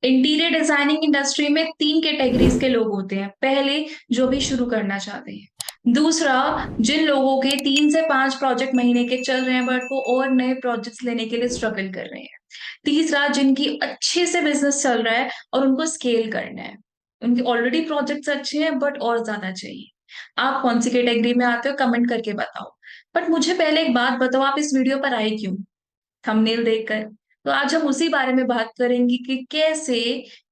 Interior designing industry में तीन categories के लोग होते हैं। पहले, जो भी शुरू करना चाहते हैं। दूसरा, जिन लोगों के 3 से 5 प्रोजेक्ट महीने के चल रहे हैं बट वो और नए प्रोजेक्ट्स लेने के लिए स्ट्रगल कर रहे हैं। तीसरा, जिनकी अच्छे से बिजनेस चल रहा है और उनको स्केल करना है। उनके ऑलरेडी प्रोजेक्ट्स अच्छे हैं बट और ज्यादा चाहिए। आप कौन सी कैटेगरी में आते हो, कमेंट करके बताओ। बट मुझे पहले एक बात बताओ, आप इस वीडियो पर आए क्यों? थंबनेल देखकर। तो आज हम उसी बारे में बात करेंगे कि कैसे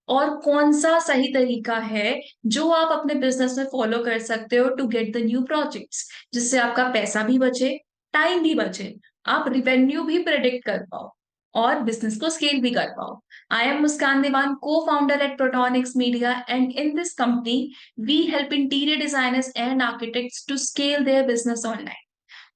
और कौन सा सही तरीका है जो आप अपने बिजनेस में फॉलो कर सकते हो to get the new projects, जिससे आपका पैसा भी बचे, टाइम भी बचे, आप रिवेन्यू भी प्रेडिक्ट कर पाओ और बिजनेस को स्केल भी कर पाओ। I am Muskan Diwan, co founder at Protonics media, and in this company we help interior designers and architects to scale their business online.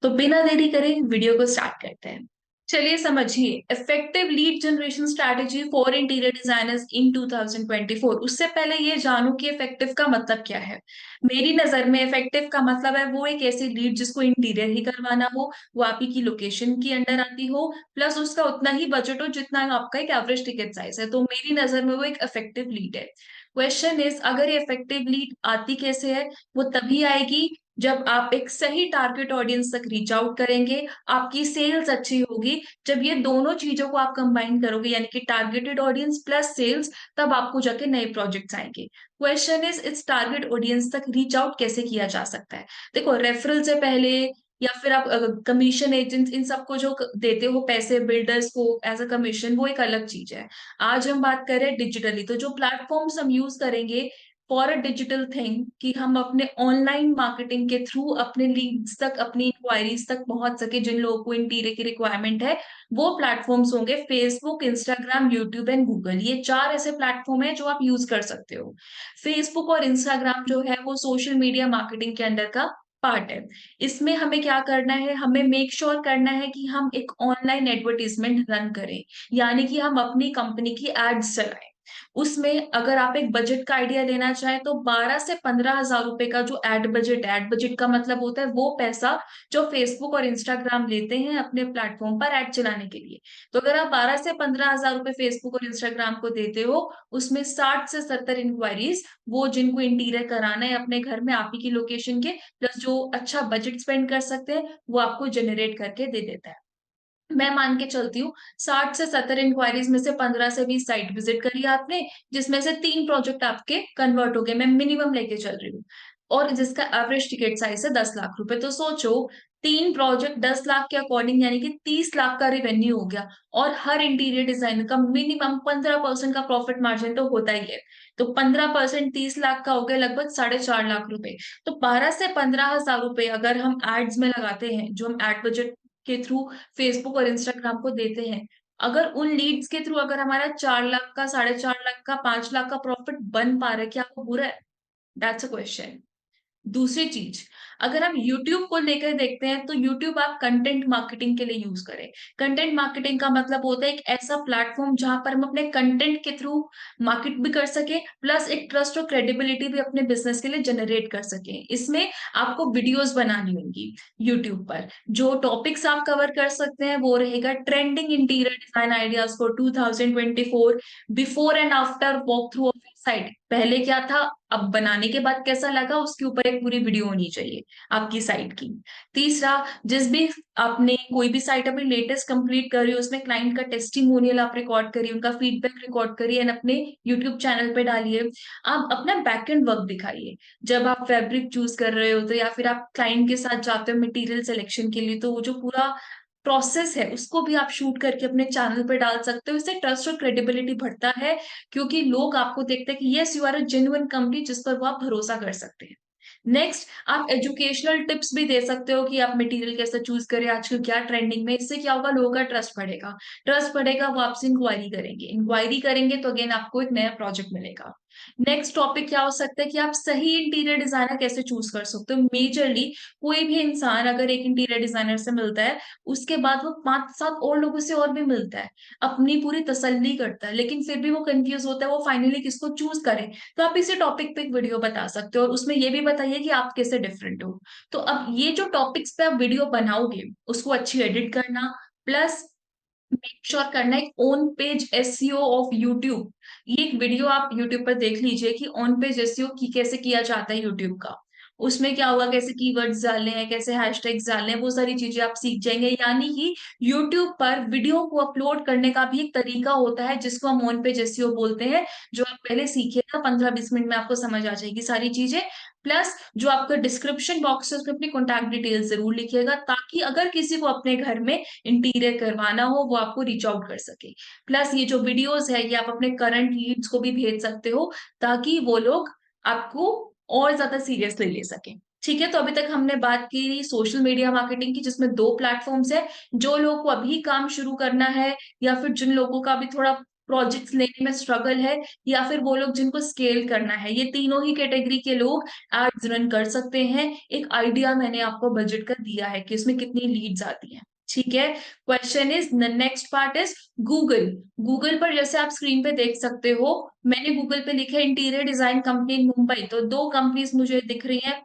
तो बिना देरी करे वीडियो को स्टार्ट करते हैं। चलिए समझिए, effective lead generation strategy for interior designers in 2024। उससे पहले ये जानूं कि इफेक्टिव का मतलब क्या है। मेरी नजर में इफेक्टिव का मतलब है वो एक ऐसी लीड जिसको इंटीरियर ही करवाना हो, वो आप ही की लोकेशन की अंडर आती हो, प्लस उसका उतना ही बजट हो जितना आपका एक एवरेज टिकट साइज है। तो मेरी नजर में वो एक इफेक्टिव लीड है। क्वेश्चन इज, अगर ये इफेक्टिव लीड आती कैसे है? वो तभी आएगी जब आप एक सही टारगेट ऑडियंस तक रीच आउट करेंगे, आपकी सेल्स अच्छी होगी। जब ये दोनों चीजों को आप कंबाइन करोगे, यानी कि टारगेटेड ऑडियंस प्लस सेल्स, तब आपको जाके नए प्रोजेक्ट्स आएंगे। क्वेश्चन इज, इस टारगेट ऑडियंस तक रीच आउट कैसे किया जा सकता है? देखो, रेफरल से पहले या फिर आप कमीशन एजेंट इन सबको जो देते हो पैसे, बिल्डर्स को एज अ कमीशन, वो एक अलग चीज है। आज हम बात करें डिजिटली, तो जो प्लेटफॉर्म्स हम यूज करेंगे फॉर अ डिजिटल थिंग, कि हम अपने ऑनलाइन मार्केटिंग के थ्रू अपने लीड्स तक, अपनी इंक्वायरीज तक पहुंच सके, जिन लोगों को इंटीरियर की रिक्वायरमेंट है, वो प्लेटफॉर्म्स होंगे Facebook, Instagram, YouTube and Google. ये 4 ऐसे प्लेटफॉर्म है जो आप यूज कर सकते हो। फेसबुक और इंस्टाग्राम जो है वो सोशल मीडिया मार्केटिंग के अंडर का पार्ट है। इसमें हमें क्या करना है, हमें मेक श्योर करना है कि हम एक ऑनलाइन एडवर्टीजमेंट रन करें, यानी कि हम अपनी कंपनी की एड्स चलाएं। उसमें अगर आप एक बजट का आइडिया लेना चाहें तो 12 से 15 हजार रुपए का जो एड बजट है, एड बजट का मतलब होता है वो पैसा जो फेसबुक और इंस्टाग्राम लेते हैं अपने प्लेटफॉर्म पर एड चलाने के लिए। तो अगर आप 12 से 15 हजार रुपए फेसबुक और इंस्टाग्राम को देते हो, उसमें 60 से 70 इंक्वायरीज, वो जिनको इंटीरियर कराना है अपने घर में आप ही की लोकेशन के, प्लस जो अच्छा बजट स्पेंड कर सकते हैं, वो आपको जनरेट करके दे देता है। मैं मान के चलती हूँ 60 से 70 इंक्वायरीज में से 15 से 20 साइट विजिट करी आपने, जिसमें से 3 प्रोजेक्ट आपके कन्वर्ट हो गए, मैं मिनिमम लेके चल रही हूँ, और जिसका एवरेज टिकट साइज है 10 लाख रुपए। तो सोचो, 3 प्रोजेक्ट 10 लाख के अकॉर्डिंग, यानी कि 30 लाख का रेवेन्यू हो गया। और हर इंटीरियर डिजाइनर का मिनिमम 15% का प्रॉफिट मार्जिन तो होता ही है। तो 15% 30 लाख का हो गया, लगभग 4.5 लाख रुपए। तो 12 से 15 हजार रुपए अगर हम एड्स में लगाते हैं, जो हम एड बजट के थ्रू फेसबुक और इंस्टाग्राम को देते हैं, अगर उन लीड्स के थ्रू अगर हमारा 4 लाख का, 4.5 लाख का, 5 लाख का प्रॉफिट बन पा रहा है, क्या वो बुरा है? That's a question. दूसरी चीज, अगर हम YouTube को लेकर देखते हैं, तो YouTube आप कंटेंट मार्केटिंग के लिए यूज करें। कंटेंट मार्केटिंग का मतलब होता है एक ऐसा प्लेटफॉर्म जहां पर हम अपने कंटेंट के थ्रू मार्केट भी कर सके, प्लस एक ट्रस्ट और क्रेडिबिलिटी भी अपने बिजनेस के लिए जनरेट कर सके। इसमें आपको वीडियोस बनानी होंगी YouTube पर। जो टॉपिक्स आप कवर कर सकते हैं वो रहेगा trending interior design ideas for 2024, before and after walk through of site. पहले क्या था, अब बनाने के बाद कैसा लगा, उसके ऊपर एक पूरी वीडियो होनी चाहिए आपकी साइट की। तीसरा, जिस भी आपने कोई भी साइट अपनी लेटेस्ट कंप्लीट करी हो, उसमें क्लाइंट का टेस्टिमोनियल आप रिकॉर्ड करिए, उनका फीडबैक रिकॉर्ड करिए एंड अपने यूट्यूब चैनल पे डालिए। आप अपना बैकएंड वर्क दिखाइए। जब आप फैब्रिक चूज कर रहे होते या फिर आप क्लाइंट के साथ जाते हो मटेरियल सिलेक्शन के लिए, तो वो जो पूरा प्रोसेस है उसको भी आप शूट करके अपने चैनल पे डाल सकते हो। इससे ट्रस्ट और क्रेडिबिलिटी बढ़ता है, क्योंकि लोग आपको देखते हैं कि yes, you are a genuine company जिस पर वो आप भरोसा कर सकते हैं। नेक्स्ट, आप एजुकेशनल टिप्स भी दे सकते हो कि आप मटेरियल कैसे चूज करें, आजकल क्या ट्रेंडिंग में। इससे क्या होगा, लोगों का ट्रस्ट बढ़ेगा। ट्रस्ट बढ़ेगा, वो आपसे इंक्वायरी करेंगे, इंक्वायरी करेंगे तो अगेन आपको एक नया प्रोजेक्ट मिलेगा। नेक्स्ट टॉपिक क्या हो सकता है कि आप सही इंटीरियर डिजाइनर कैसे चूज कर सकते हो। मेजरली, कोई भी इंसान अगर एक इंटीरियर डिजाइनर से मिलता है, उसके बाद वो 5 7 और लोगों से और भी मिलता है, अपनी पूरी तसल्ली करता है, लेकिन फिर भी वो कंफ्यूज होता है वो फाइनली किसको चूज करे। तो आप इसी टॉपिक पे एक वीडियो बता सकते हो और उसमें ये भी बताइए कि आप कैसे डिफरेंट हो। तो अब ये जो टॉपिक्स पे आप वीडियो बनाओगे, उसको अच्छी एडिट करना, प्लस मेक श्योर करना है on page SEO of YouTube. ये एक वीडियो आप यूट्यूब पर देख लीजिए कि ऑन पेज एसईओ की कैसे किया जाता है यूट्यूब का। उसमें क्या होगा, कैसे कीवर्ड्स डालने हैं, कैसे हैशटैग्स डालने हैं, वो सारी चीजें आप सीख जाएंगे। यानी कि यूट्यूब पर वीडियो को अपलोड करने का भी एक तरीका होता है जिसको हम ऑन पेज एसईओ बोलते हैं। जो आप पहले सीखिएगा 15-20 मिनट में आपको समझ आ जाएगी सारी चीजें। प्लस जो आपका डिस्क्रिप्शन बॉक्स है उसमें अपनी कॉन्टैक्ट डिटेल जरूर लिखिएगा, ताकि अगर किसी को अपने घर में इंटीरियर करवाना हो वो आपको रीच आउट कर सके। प्लस ये जो वीडियोस है ये आप अपने करंट लीड्स को भी भेज सकते हो, ताकि वो लोग आपको और ज्यादा सीरियस ले सके। ठीक है, तो अभी तक हमने बात की सोशल मीडिया मार्केटिंग की, जिसमें दो प्लेटफॉर्म्स है। जो लोगों को अभी काम शुरू करना है, या फिर जिन लोगों का भी थोड़ा प्रोजेक्ट्स लेने में स्ट्रगल है, या फिर वो लोग जिनको स्केल करना है, ये तीनों ही कैटेगरी के लोग एड्स रन कर सकते हैं। एक आइडिया मैंने आपको बजट का दिया है कि इसमें कितनी लीड्स आती हैं। ठीक है, question is next part is Google. Google पर जैसे आप स्क्रीन पे देख सकते हो, मैंने गूगल पे लिखा है इंटीरियर डिजाइन कंपनी इन मुंबई, तो दो कंपनीज मुझे दिख रही हैं,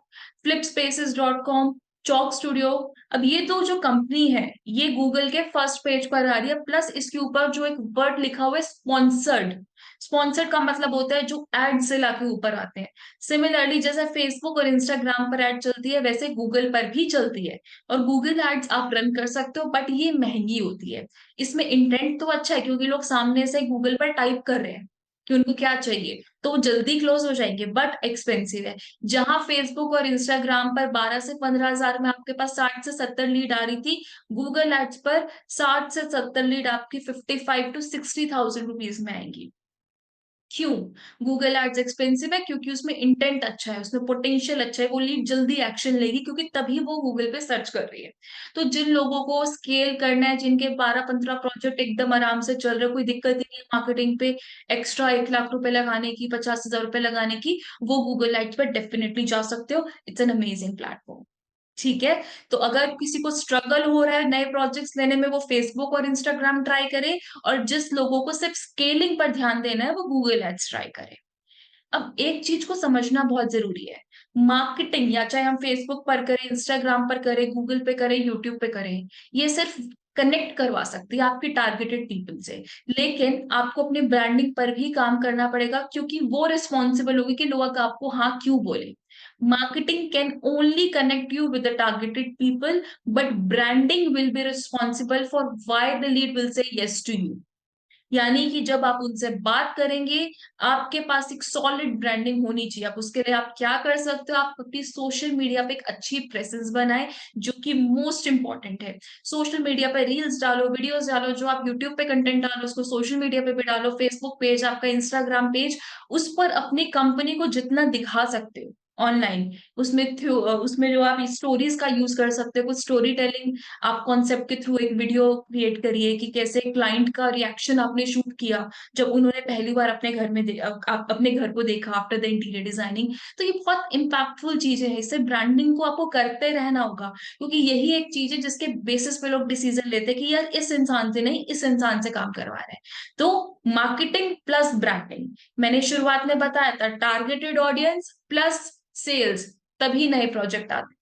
flipspaces.com, चॉक स्टूडियो। अब ये तो जो कंपनी है ये गूगल के फर्स्ट पेज पर आ रही है, प्लस इसके ऊपर जो एक वर्ड लिखा हुआ है स्पॉन्सर्ड। स्पॉन्सर्ड का मतलब होता है जो एड से लाके ऊपर आते हैं। सिमिलरली जैसे फेसबुक और इंस्टाग्राम पर एड चलती है, वैसे गूगल पर भी चलती है। और गूगल एड्स आप रन कर सकते हो, बट ये महंगी होती है। इसमें इंटेंट तो अच्छा है क्योंकि लोग सामने से गूगल पर टाइप कर रहे हैं कि उनको क्या चाहिए, तो वो जल्दी क्लोज हो जाएंगे, बट एक्सपेंसिव है। जहां फेसबुक और इंस्टाग्राम पर 12 से 15 हजार में आपके पास 60 से 70 लीड आ रही थी, गूगल एड्स पर 60 से 70 लीड आपकी 55 to 60 थाउजेंड रुपीज में आएंगी। क्यों? गूगल एड्स एक्सपेंसिव है क्योंकि उसमें इंटेंट अच्छा है, उसमें पोटेंशियल अच्छा है, वो लीड जल्दी एक्शन लेगी क्योंकि तभी वो गूगल पे सर्च कर रही है। तो जिन लोगों को स्केल करना है, जिनके 12-15 प्रोजेक्ट एकदम आराम से चल रहे, कोई दिक्कत ही नहीं है मार्केटिंग पे एक्स्ट्रा 1 लाख रुपए लगाने की, 50 हजार रुपए लगाने की, वो गूगल एड्स पर डेफिनेटली जा सकते हो। It's an amazing platform. ठीक है, तो अगर किसी को स्ट्रगल हो रहा है नए प्रोजेक्ट्स लेने में, वो फेसबुक और इंस्टाग्राम ट्राई करे। और जिस लोगों को सिर्फ स्केलिंग पर ध्यान देना है वो गूगल एड्स ट्राई करे। अब एक चीज को समझना बहुत जरूरी है, मार्केटिंग या चाहे हम फेसबुक पर करें, इंस्टाग्राम पर करें, गूगल पे करें, यूट्यूब पे करें, ये सिर्फ कनेक्ट करवा सकती है आपकी टारगेटेड पीपल से। लेकिन आपको अपनी ब्रांडिंग पर भी काम करना पड़ेगा, क्योंकि वो रिस्पॉन्सिबल होगी कि लोग आपको हाँ क्यों बोले। Marketing can only connect you with the targeted people, but branding will be responsible for why the lead will say yes to you. यानी कि जब आप उनसे बात करेंगे, आपके पास एक सॉलिड ब्रांडिंग होनी चाहिए। आप उसके लिए आप क्या कर सकते हो, आप अपनी सोशल मीडिया पे एक अच्छी प्रेजेंस बनाएं, जो कि मोस्ट इंपॉर्टेंट है। सोशल मीडिया पे रील्स डालो, वीडियोस डालो, जो आप यूट्यूब पे कंटेंट डालो उसको सोशल मीडिया पे भी डालो, फेसबुक पेज, आपका इंस्टाग्राम पेज, उस पर अपनी कंपनी को जितना दिखा सकते हो ऑनलाइन, उसमें जो आप स्टोरीज का यूज कर सकते हो, कुछ स्टोरी टेलिंग आप कॉन्सेप्ट के थ्रू एक वीडियो क्रिएट करिए कि कैसे क्लाइंट का रिएक्शन आपने शूट किया जब उन्होंने पहली बार अपने घर में अपने घर को देखा आफ्टर द इंटीरियर डिजाइनिंग। तो ये बहुत इम्पैक्टफुल चीजें हैं, इससे ब्रांडिंग को आपको करते रहना होगा, क्योंकि यही एक चीज है जिसके बेसिस पे लोग डिसीजन लेते हैं कि यार इस इंसान से नहीं, इस इंसान से काम करवा रहे हैं। तो मार्केटिंग प्लस ब्रांडिंग, मैंने शुरुआत में बताया था, टारगेटेड ऑडियंस प्लस सेल्स, तभी नए प्रोजेक्ट आते हैं।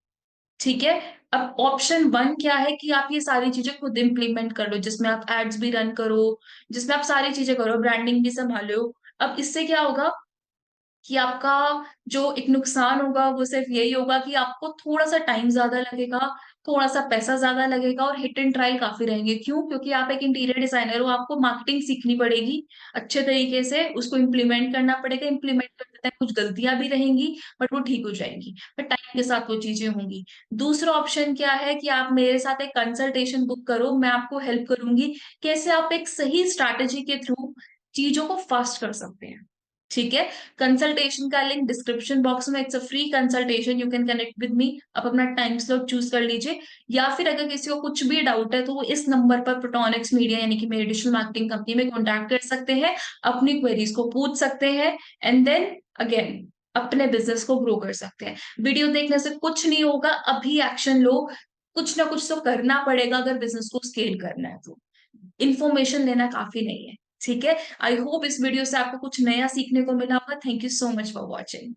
ठीक है, अब ऑप्शन वन क्या है कि आप ये सारी चीजें खुद इंप्लीमेंट कर लो, जिसमें आप एड्स भी रन करो, जिसमें आप सारी चीजें करो, ब्रांडिंग भी संभालो। अब इससे क्या होगा कि आपका जो एक नुकसान होगा वो सिर्फ यही होगा कि आपको थोड़ा सा टाइम ज्यादा लगेगा, थोड़ा सा पैसा ज्यादा लगेगा, और हिट एंड ट्राई काफी रहेंगे। क्यों? क्योंकि आप एक इंटीरियर डिजाइनर हो, आपको मार्केटिंग सीखनी पड़ेगी अच्छे तरीके से, उसको इम्प्लीमेंट करना पड़ेगा। इम्प्लीमेंट करते टाइम कुछ गलतियां भी रहेंगी, बट वो ठीक हो जाएंगी, बट टाइम के साथ वो चीजें होंगी। दूसरा ऑप्शन क्या है कि आप मेरे साथ एक कंसल्टेशन बुक करो, मैं आपको हेल्प करूंगी कैसे आप एक सही स्ट्रैटेजी के थ्रू चीजों को फास्ट कर सकते हैं। ठीक है, कंसल्टेशन का लिंक डिस्क्रिप्शन बॉक्स में, it's a free consultation, you can connect with me. आप अपना टाइम स्लॉट चूज कर लीजिए, या फिर अगर किसी को कुछ भी डाउट है तो वो इस नंबर पर प्रोटोनिक्स मीडिया यानी कि मेरी डिजिटल मार्केटिंग कंपनी में कॉन्टैक्ट कर सकते हैं, अपनी क्वेरीज को पूछ सकते हैं, एंड देन अगेन अपने बिजनेस को ग्रो कर सकते हैं। वीडियो देखने से कुछ नहीं होगा, अभी एक्शन लो, कुछ ना कुछ तो करना पड़ेगा अगर बिजनेस को स्केल करना है तो। इन्फॉर्मेशन लेना काफी नहीं है। ठीक है, आई होप इस वीडियो से आपको कुछ नया सीखने को मिला होगा। Thank you so much for watching.